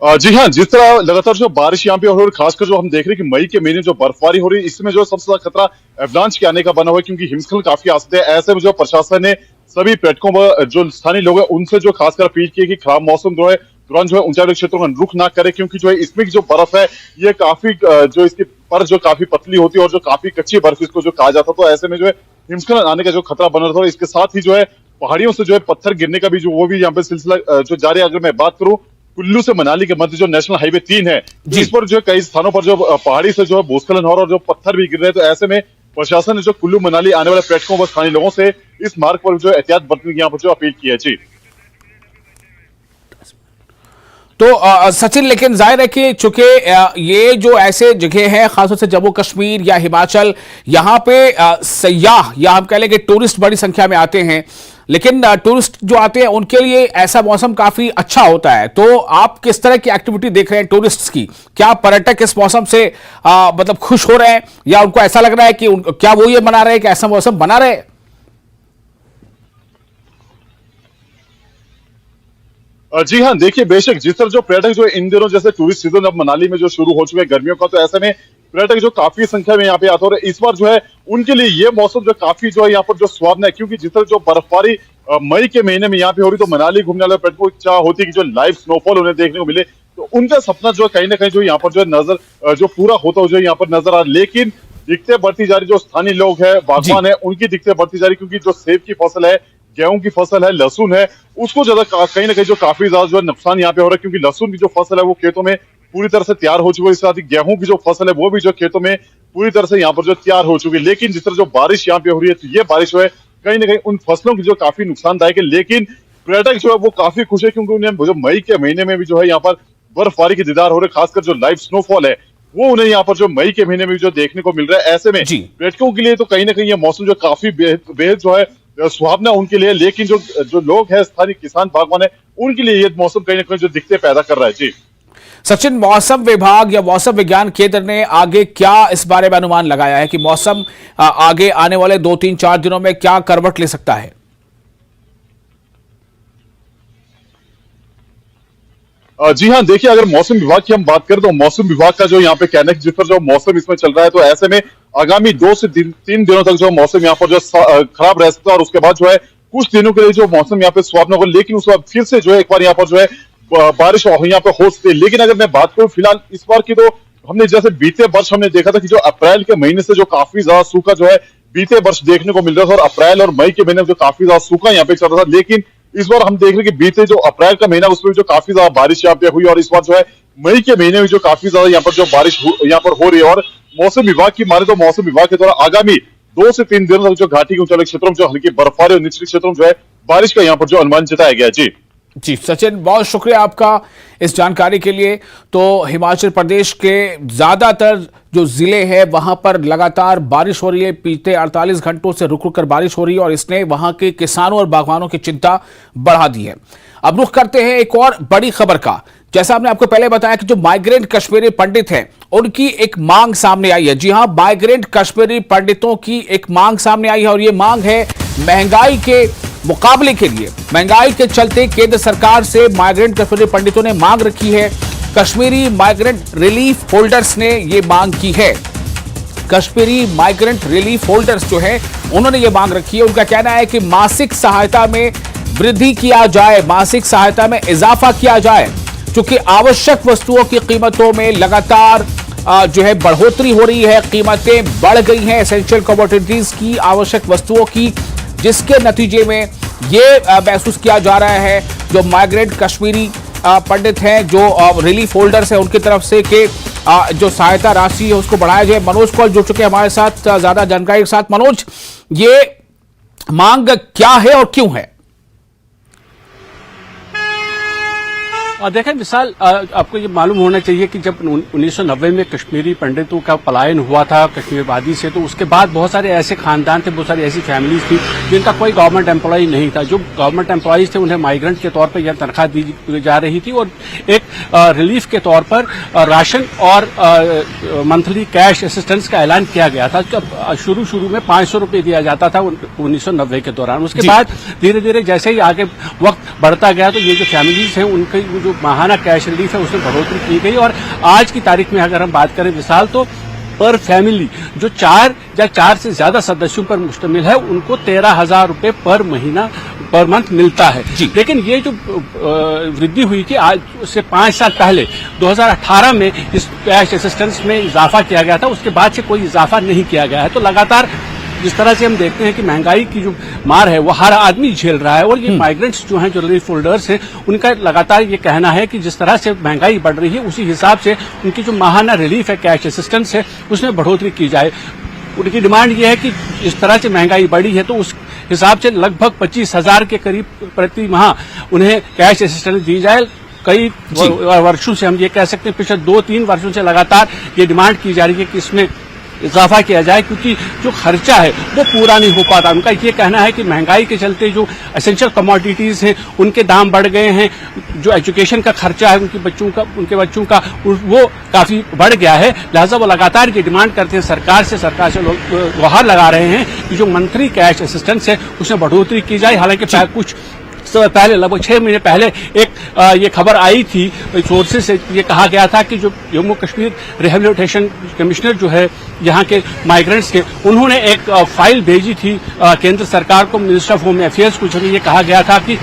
जी हाँ, जिस तरह लगातार जो बारिश यहाँ पे हो रही है, खासकर जो हम देख रहे हैं कि मई के महीने जो बर्फबारी हो रही है, इसमें जो सबसे ज्यादा खतरा एवलांच के आने का बना हुआ है, क्योंकि हिमस्खलन काफी आ सकते हैं। ऐसे में जो प्रशासन ने सभी पर्यटकों व जो स्थानीय लोग हैं उनसे जो खासकर अपील की है कि खराब मौसम जो है तुरंत जो है ऊंचाई वाले क्षेत्रों में रुख ना करे, क्योंकि जो है इसमें की जो बर्फ है ये काफी जो इसकी परत जो काफी पतली होती है और जो काफी कच्ची बर्फ इसको जो कहा जाता, तो ऐसे में जो है हिमस्खलन आने का जो खतरा बना रहता है। और इसके साथ ही जो है पहाड़ियों से जो है पत्थर गिरने का भी जो वो भी यहाँ पे सिलसिला जो जारी है। अगर मैं बात करूं कुल्लू से मनाली के मध्य जो नेशनल हाईवे 3 है, इस पर जो कई स्थानों पर जो पहाड़ी से जो है भूस्खलन हो रहा है और जो पत्थर भी गिर रहे हैं, तो ऐसे में प्रशासन ने जो कुल्लू मनाली आने वाले पर्यटकों व स्थानीय लोगों से इस मार्ग पर जो एहतियात बरतने की यहाँ पर जो अपील की है। जी तो सचिन, लेकिन जाहिर है कि चूंकि ये जो ऐसे जगह हैं खासतौर से जम्मू कश्मीर या हिमाचल, यहाँ पे सयाह या हम कह लें कि टूरिस्ट बड़ी संख्या में आते हैं, लेकिन टूरिस्ट जो आते हैं उनके लिए ऐसा मौसम काफी अच्छा होता है। तो आप किस तरह की एक्टिविटी देख रहे हैं टूरिस्ट्स की? क्या पर्यटक इस मौसम से मतलब खुश हो रहे हैं या उनको ऐसा लग रहा है कि क्या वो ये मना रहे हैं कि ऐसा मौसम बना रहे? जी हाँ, देखिए बेशक जिस तरह जो पर्यटक जो इन दिनों जैसे टूरिस्ट सीजन अब मनाली में जो शुरू हो चुके हैं गर्मियों का, तो ऐसे में पर्यटक जो काफी संख्या में यहाँ पे आते हैं और इस बार जो है उनके लिए ये मौसम जो काफी जो है यहाँ पर जो सुहावना है, क्योंकि जिस तरह जो बर्फबारी मई के महीने में यहाँ पे हो रही, तो मनाली घूमने वाले पर्यटकों की चाह होती है कि जो लाइव स्नोफॉल उन्हें देखने को मिले, तो उनका सपना जो कहीं ना कहीं जो यहाँ पर जो नजर जो पूरा होता हो जो यहाँ पर नजर आ रहा। लेकिन दिक्कतें बढ़ती जा रही, जो स्थानीय लोग है बागवान है उनकी दिक्कतें बढ़ती जा रही, क्योंकि जो सेब की फसल है, गेहूं की फसल है, लहसुन है, उसको ज्यादा कहीं ना कहीं जो काफी ज्यादा जो है नुकसान यहाँ पे हो रहा है, क्योंकि लहसुन की जो फसल है वो खेतों में पूरी तरह से तैयार हो चुकी है। इसके साथ ही गेहूं की जो फसल है वो भी जो खेतों में पूरी तरह से यहाँ पर जो तैयार हो चुकी है। लेकिन जिस तरह जो बारिश यहाँ पे हो रही है, तो ये बारिश जो है कहीं ना कहीं उन फसलों की जो काफी नुकसानदायक है। लेकिन पर्यटक जो है वो काफी खुश है, क्योंकि उन्हें जो मई के महीने में भी जो है यहाँ पर बर्फबारी के दीदार हो रहे, खासकर जो लाइव स्नोफॉल है वो उन्हें यहाँ पर जो मई के महीने में जो देखने को मिल रहा है। ऐसे में पर्यटकों के लिए तो कहीं ना कहीं ये मौसम जो काफी बेहद जो है सुहावना उनके लिए, लेकिन जो लोग हैं स्थानीय किसान बागवान है उनके लिए ये मौसम कहीं ना कहीं जो दिक्कतें पैदा कर रहा है। जी सचिन, मौसम विभाग या मौसम विज्ञान केंद्र ने आगे क्या इस बारे में अनुमान लगाया है कि मौसम आगे आने वाले 2-3-4 दिनों में क्या करवट ले सकता है? जी हाँ, देखिए अगर मौसम विभाग की हम बात करें तो मौसम विभाग का जो यहाँ पे कहना है जिस पर जो मौसम इसमें चल रहा है, तो ऐसे में आगामी 2 से 3 दिनों तक जो मौसम यहाँ पर जो खराब रह सकता है और उसके बाद जो है कुछ दिनों के लिए जो मौसम यहाँ पे सुहावना होगा, लेकिन उसके बाद फिर से जो है एक बार यहाँ पर जो है बारिश यहाँ पे हो सकती है। लेकिन अगर मैं बात करूं फिलहाल इस बार की, तो हमने जैसे बीते वर्ष हमने देखा था कि जो अप्रैल के महीने से जो काफी ज्यादा सूखा जो है बीते वर्ष देखने को मिल रहा था, और अप्रैल और मई के महीने में जो काफी ज्यादा सूखा यहाँ पे चल रहा था। लेकिन इस बार हम देख रहे हैं कि बीते जो अप्रैल का महीना उसमें जो काफी ज्यादा बारिश यहाँ पे हुई, और इस बार जो है मई के महीने में जो काफी ज्यादा यहाँ पर जो बारिश यहाँ पर हो रही है। और मौसम विभाग की माने तो मौसम विभाग के द्वारा आगामी 2 से 3 दिनों तक जो घाटी के ऊंचाई क्षेत्रों में जो हल्की बर्फबारी और निचले क्षेत्रों में जो है बारिश का यहाँ पर जो अनुमान जताया गया। जी सचिन, बहुत शुक्रिया आपका इस जानकारी के लिए। तो हिमाचल प्रदेश के ज्यादातर जो जिले हैं वहां पर लगातार बारिश हो रही है, बीते 48 घंटों से रुक रुक कर बारिश हो रही है और इसने वहां के किसानों और बागवानों की चिंता बढ़ा दी है। अब रुख करते हैं एक और बड़ी खबर का। जैसा हमने आपको पहले बताया कि जो माइग्रेंट कश्मीरी पंडित हैं उनकी एक मांग सामने आई है। जी हां, माइग्रेंट कश्मीरी पंडितों की एक मांग सामने आई है और ये मांग है महंगाई के मुकाबले के लिए। महंगाई के चलते केंद्र सरकार से माइग्रेंट कश्मीरी पंडितों ने मांग रखी है। कश्मीरी माइग्रेंट रिलीफ होल्डर्स ने ये मांग की है। कश्मीरी माइग्रेंट रिलीफ होल्डर्स जो है उन्होंने ये मांग रखी है। उनका कहना है कि मासिक सहायता में वृद्धि किया जाए, मासिक सहायता में इजाफा किया जाए, क्योंकि आवश्यक वस्तुओं की कीमतों में लगातार जो है बढ़ोतरी हो रही है। कीमतें बढ़ गई हैं एसेंशियल कमोडिटीज की, आवश्यक वस्तुओं की, जिसके नतीजे में ये महसूस किया जा रहा है जो माइग्रेंट कश्मीरी पंडित हैं, जो रिलीफ होल्डर्स हैं, उनकी तरफ से कि जो सहायता राशि है उसको बढ़ाया जाए। मनोज कौल जुड़ चुके हैं हमारे साथ ज्यादा जानकारी के साथ। मनोज, ये मांग क्या है और क्यों है? देखें विशाल, आपको ये मालूम होना चाहिए कि जब 1990 में कश्मीरी पंडितों का पलायन हुआ था कश्मीर वादी से, तो उसके बाद बहुत सारे ऐसे खानदान थे, बहुत सारी ऐसी फैमिलीज थी जिनका कोई गवर्नमेंट एम्प्लॉय नहीं था। जो गवर्नमेंट एम्प्लॉयज थे उन्हें माइग्रेंट के तौर पर यह तनख्वाह दी जा रही थी और एक रिलीफ के तौर पर राशन और मंथली कैश असिस्टेंस का ऐलान किया गया था। जब शुरू में 500 रुपये दिया जाता था 1990 के दौरान। उसके बाद धीरे धीरे जैसे ही आगे वक्त बढ़ता गया तो ये जो फैमिलीज हैं उनके जो माहाना कैश रिलीफ है उसमें बढ़ोतरी की गई और आज की तारीख में अगर हम बात करें विशाल, तो पर फैमिली जो 4 या 4 से ज्यादा सदस्यों पर मुश्तमिल है उनको 13,000 रुपए पर महीना पर मंथ मिलता है। लेकिन ये जो वृद्धि हुई थी आज से 5 साल पहले 2018 में इस कैश असिस्टेंस में इजाफा किया गया था, उसके बाद से कोई इजाफा नहीं किया गया है। तो लगातार जिस तरह से हम देखते हैं कि महंगाई की जो मार है वो हर आदमी झेल रहा है और ये माइग्रेंट्स जो हैं, जो रिलीफ होल्डर्स हैं, उनका लगातार ये कहना है कि जिस तरह से महंगाई बढ़ रही है उसी हिसाब से उनकी जो माहाना रिलीफ है, कैश असिस्टेंस है, उसमें बढ़ोतरी की जाए। उनकी डिमांड ये है कि इस तरह से महंगाई बढ़ी है तो उस हिसाब से लगभग 25,000 के करीब प्रति माह उन्हें कैश असिस्टेंस दी जाए। कई वर्षों से हम ये कह सकते हैं, पिछले 2-3 वर्षों से लगातार ये डिमांड की जा रही है कि इसमें इजाफा किया जाए, क्योंकि जो खर्चा है वो पूरा नहीं हो पाता। उनका ये कहना है कि महंगाई के चलते जो एसेंशियल कमोडिटीज हैं उनके दाम बढ़ गए हैं, जो एजुकेशन का खर्चा है उनके बच्चों का वो काफी बढ़ गया है। लिहाजा वो लगातार ये डिमांड करते हैं सरकार से लोग गुहार लगा रहे हैं कि जो मंथली कैश असिस्टेंस है उसमें बढ़ोतरी की जाए। हालांकि कुछ पहले लगभग 6 महीने पहले ये खबर आई थी सोर्सेज से, ये कहा गया था कि जो जम्मू कश्मीर रिहेबिलिटेशन कमिश्नर जो है यहाँ के माइग्रेंट्स के, उन्होंने एक फाइल भेजी थी केंद्र सरकार को, मिनिस्टर ऑफ होम अफेयर्स को, जिसमें ये कहा गया था कि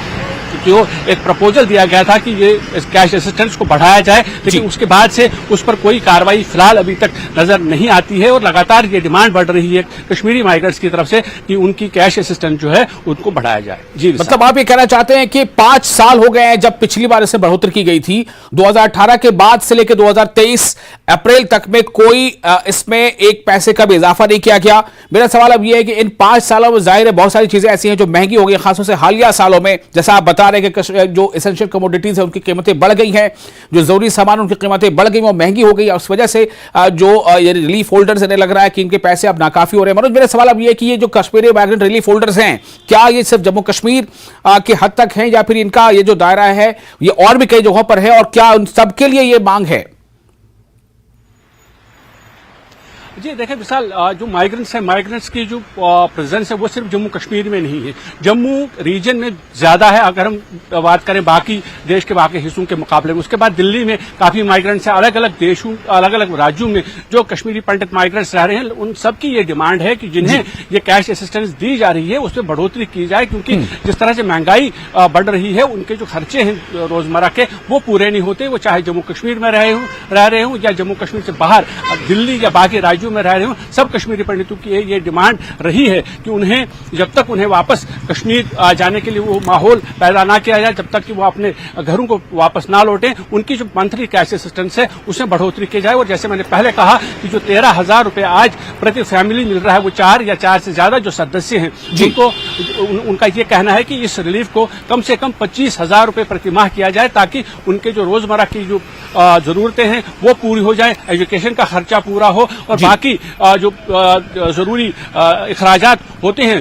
जो एक प्रपोजल दिया गया था कि ये कैश असिस्टेंस को बढ़ाया जाए, लेकिन उसके बाद से उस पर कोई कार्रवाई फिलहाल अभी तक नजर नहीं आती है और लगातार ये डिमांड बढ़ रही है कश्मीरी माइग्रेंट्स की तरफ से कि उनकी कैश असिस्टेंस जो है उनको बढ़ाया जाए। जी, मतलब आप ये कहना चाहते हैं कि 5 साल हो गए हैं जब पिछली बार इसमें बढ़ोतरी की गई थी, 2018 के बाद से लेकर 2023 अप्रैल तक में कोई इसमें एक पैसे का भी इजाफा नहीं किया गया। मेरा सवाल अब यह है कि इन 5 सालों में जाहिर है बहुत सारी चीजें ऐसी हैं जो महंगी हो गई, खासतौर से हालिया सालों में, जैसा आप बता रहे हैं कि जो एसेंशियल कमोडिटीज है उनकी कीमतें बढ़ गई हैं, जो जरूरी सामान उनकी कीमतें बढ़ गई, वो महंगी हो गई और उस वजह से जो ये रिलीफ होल्डर्स इन्हें लग रहा है कि इनके पैसे अब नाकाफी हो रहे हैं। मनोज, मेरा सवाल अब यह है कि ये जो कश्मीरी माइग्रेंट रिलीफ होल्डर्स हैं, क्या ये सिर्फ जम्मू कश्मीर के हद तक हैं या फिर इनका ये जो दायरा है ये और भी कई जगहों पर है, और क्या उन सबके लिए ये मांग है? जी देखिए विशाल, जो माइग्रेंट्स है, माइग्रेंट्स की जो प्रेजेंस है वो सिर्फ जम्मू कश्मीर में नहीं है, जम्मू रीजन में ज्यादा है अगर हम बात करें बाकी देश के बाकी हिस्सों के मुकाबले में। उसके बाद दिल्ली में काफी माइग्रेंट्स है, अलग अलग देशों, अलग अलग राज्यों में जो कश्मीरी पंडित माइग्रेंट्स रह रहे हैं, उन सबकी ये डिमांड है कि जिन्हें ये कैश असिस्टेंस दी जा रही है उसमें बढ़ोतरी की जाए, क्योंकि जिस तरह से महंगाई बढ़ रही है उनके जो खर्चे हैं रोजमर्रा के वो पूरे नहीं होते, वो चाहे जम्मू कश्मीर में रह रहे हों या जम्मू कश्मीर से बाहर दिल्ली या बाकी राज्यों में रह रहे हूं। सब कश्मीरी पंडितों की ये डिमांड रही है कि उन्हें जब तक उन्हें वापस कश्मीर जाने के लिए वो माहौल पैदा ना किया जाए, जब तक कि वो अपने घरों को वापस ना लौटें, उनकी जो मंथली कैश असिस्टेंस है उसमें बढ़ोतरी की जाए। और जैसे मैंने पहले कहा कि जो 13,000 रुपए आज प्रति फैमिली मिल रहा है, वो 4 या 4 से ज्यादा जो सदस्य हैं जिनको उनका ये कहना है कि इस रिलीफ को कम से कम 25,000 रुपए प्रति माह किया जाए, ताकि उनके जो रोजमर्रा की जो जरूरतें हैं वो पूरी हो जाए, एजुकेशन का खर्चा पूरा हो और बाकी जो जरूरी अखराजात होते हैं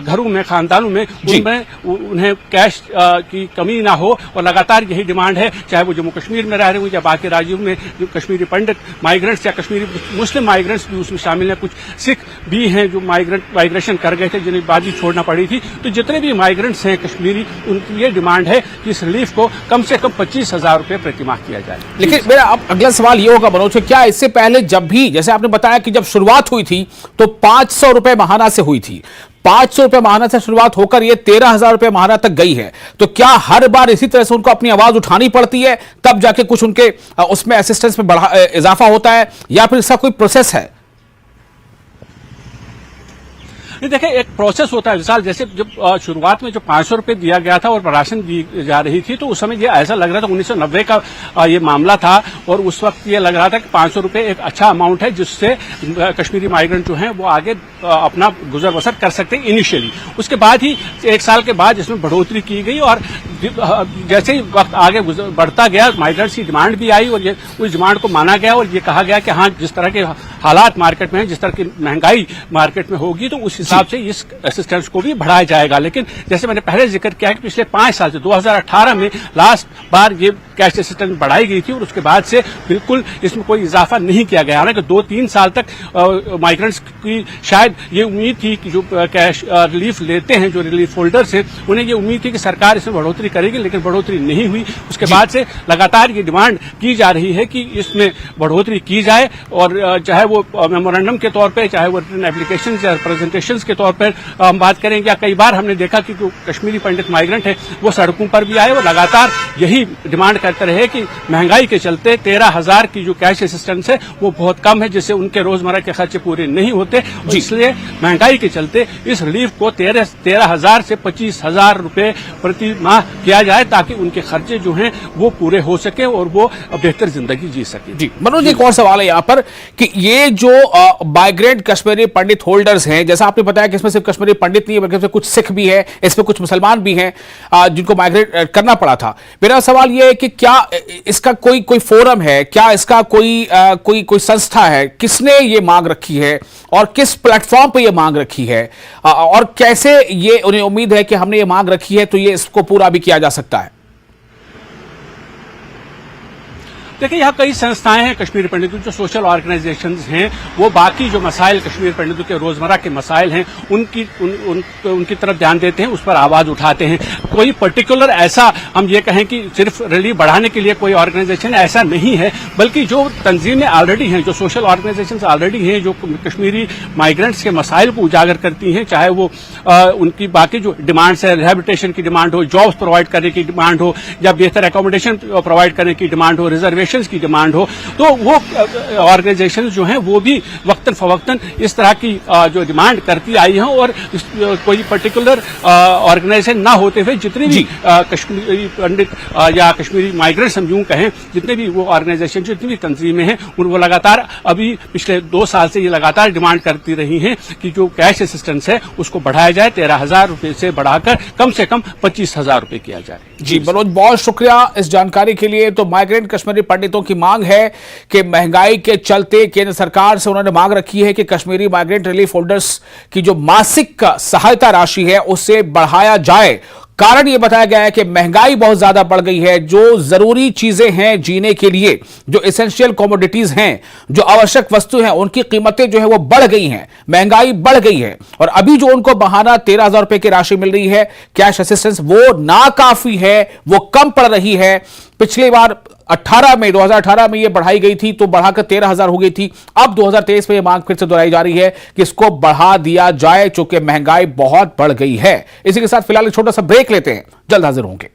घरों में, खानदानों में, उनमें उन्हें कैश की कमी ना हो। और लगातार यही डिमांड है, चाहे वो जम्मू कश्मीर में रह रहे हो या बाकी राज्यों में जो कश्मीरी पंडित माइग्रेंट्स या कश्मीरी मुस्लिम माइग्रेंट्स भी उसमें शामिल हैं, कुछ सिख भी हैं जो माइग्रेशन कर गए थे, जिन्हें बाजी छोड़ना पड़ी थी। तो जितने भी माइग्रेंट्स हैं कश्मीरी, उनकी ये डिमांड है कि इस रिलीफ को कम से कम 25,000 रुपए प्रति माह किया जाए। लेकिन मेरा अब अगला सवाल ये होगा मनोज, क्या इससे पहले जब भी, जैसे आपने बताया कि जब शुरुआत हुई थी तो 500 रुपए माहाना से हुई थी, 500 रुपए माहाना से शुरुआत होकर ये 13,000 रुपए माहाना तक गई है, तो क्या हर बार इसी तरह से उनको अपनी आवाज उठानी पड़ती है तब जाके कुछ उनके उसमें असिस्टेंस में इजाफा होता है, या फिर इसका कोई प्रोसेस है? देखिए एक प्रोसेस होता है विशाल, जैसे जब शुरुआत में जो 500 रुपए दिया गया था और राशन दी जा रही थी तो उस समय ये ऐसा लग रहा था 1990 का ये मामला था और उस वक्त ये लग रहा था कि 500 रुपए एक अच्छा अमाउंट है जिससे कश्मीरी माइग्रेंट जो हैं वो आगे अपना गुजर बसर कर सकते हैं इनिशियली। उसके बाद ही 1 साल के बाद इसमें बढ़ोतरी की गई और जैसे ही वक्त आगे बढ़ता गया माइग्रेंट्स की डिमांड भी आई और ये उस डिमांड को माना गया और ये कहा गया कि हाँ जिस तरह के हालात मार्केट में हैं, जिस तरह की महंगाई मार्केट में होगी तो उस हिसाब से इस असिस्टेंस को भी बढ़ाया जाएगा। लेकिन जैसे मैंने पहले जिक्र किया कि पिछले 5 साल से 2018 में लास्ट बार ये कैश असिस्टेंस बढ़ाई गई थी और उसके बाद से बिल्कुल इसमें कोई इजाफा नहीं किया गया। हालांकि 2-3 साल तक माइग्रेंट्स की शायद ये उम्मीद थी कि जो कैश रिलीफ लेते हैं, जो रिलीफ होल्डर्स हैं, उन्हें ये उम्मीद थी कि सरकार इसमें बढ़ोतरी करेगी, लेकिन बढ़ोतरी नहीं हुई। उसके बाद से लगातार ये डिमांड की जा रही है कि इसमें बढ़ोतरी की जाए और चाहे वो मेमोरेंडम के तौर पर, चाहे वो रिटन एप्लीकेशन या प्रेजेंटेशन के तौर पर हम बात करें। या कई बार हमने देखा कि जो कश्मीरी पंडित माइग्रेंट है वो सड़कों पर भी आए और लगातार यही डिमांड करते रहे कि महंगाई के चलते 13,000 की जो कैश असिस्टेंस है वो बहुत कम है, जिससे उनके रोजमर्रा के खर्चे पूरे नहीं होते। इसलिए महंगाई के चलते इस रिलीफ को 13,000 से 25,000 रुपए प्रति माह किया जाए, ताकि उनके खर्चे जो हैं वो पूरे हो सके और वो बेहतर जिंदगी जी सके। जी मनोज, एक और सवाल है यहाँ पर कि ये जो माइग्रेंट कश्मीरी पंडित होल्डर्स हैं, जैसा आपने बताया कि इसमें सिर्फ कश्मीरी पंडित नहीं है बल्कि इसमें कुछ सिख भी है, इसमें कुछ मुसलमान भी हैं जिनको माइग्रेट करना पड़ा था। मेरा सवाल यह है कि क्या इसका कोई फोरम है, क्या इसका कोई संस्था है, किसने ये मांग रखी है और किस प्लेटफॉर्म पे ये मांग रखी है, और कैसे ये उन्हें उम्मीद है कि हमने ये मांग रखी है तो ये इसको पूरा भी किया जा सकता है? देखिए, यहाँ कई संस्थाएं हैं कश्मीरी पंडितों, जो सोशल ऑर्गेनाइजेशंस हैं, वो बाकी जो मसाइल कश्मीरी पंडितों के रोजमर्रा के मसाइल हैं उनकी तरफ ध्यान देते हैं, उस पर आवाज उठाते हैं। कोई पर्टिकुलर ऐसा हम ये कहें कि सिर्फ रिलीफ बढ़ाने के लिए कोई ऑर्गेनाइजेशन ऐसा नहीं है, बल्कि जो तंजीमें ऑलरेडी हैं, जो सोशल ऑर्गेनाइजेशन ऑलरेडी हैं, जो कश्मीरी माइग्रेंट्स के मसाइल को उजागर करती हैं, चाहे वो उनकी बाकी जो डिमांड्स है, रिहेबिलिटेशन की डिमांड हो, जॉब्स प्रोवाइड करने की डिमांड हो, या बेहतर एकोमोडेशन प्रोवाइड करने की डिमांड हो, रिजर्वेशन की डिमांड हो, तो वो ऑर्गेनाइजेशन जो हैं वो भी वक्तन फवक्तन इस तरह की जो डिमांड करती आई हैं। और कोई पर्टिकुलर ऑर्गेनाइजेशन ना होते हुए जितने भी कश्मीरी पंडित या कश्मीरी माइग्रेंट्स हम यूं कहें, जितने भी वो ऑर्गेनाइजेशन, जितनी भी तंजीमें हैं, वो लगातार अभी पिछले 2 साल से ये लगातार डिमांड करती रही हैं कि जो कैश असिस्टेंस है उसको बढ़ाया जाए, 13,000 रुपए से बढ़ाकर कम से कम 25,000 रुपए किया जाए। जी मनोज, बहुत शुक्रिया इस जानकारी के लिए। तो माइग्रेंट कश्मीरी पंडितों की मांग है कि महंगाई के चलते केंद्र सरकार से उन्होंने मांग रखी है कि कश्मीरी माइग्रेंट रिलीफ होल्डर्स की जो मासिक सहायता राशि है उसे बढ़ाया जाए। कारण यह बताया गया है कि महंगाई बहुत ज्यादा बढ़ गई है, जो जरूरी चीजें हैं जीने के लिए, जो एसेंशियल कमोडिटीज हैं, जो आवश्यक वस्तु हैं, उनकी कीमतें जो है वो बढ़ गई हैं, महंगाई बढ़ गई है। और अभी जो उनको बहाना 13,000 रुपए की राशि मिल रही है कैश असिस्टेंस, वो नाकाफी है, वो कम पड़ रही है। पिछली बार 2018 में ये बढ़ाई गई थी तो बढ़ाकर 13,000 हो गई थी। अब 2023 में ये मांग फिर से दोहराई जा रही है कि इसको बढ़ा दिया जाए, चूंकि महंगाई बहुत बढ़ गई है। इसी के साथ फिलहाल एक छोटा सा ब्रेक लेते हैं, जल्द हाजिर होंगे।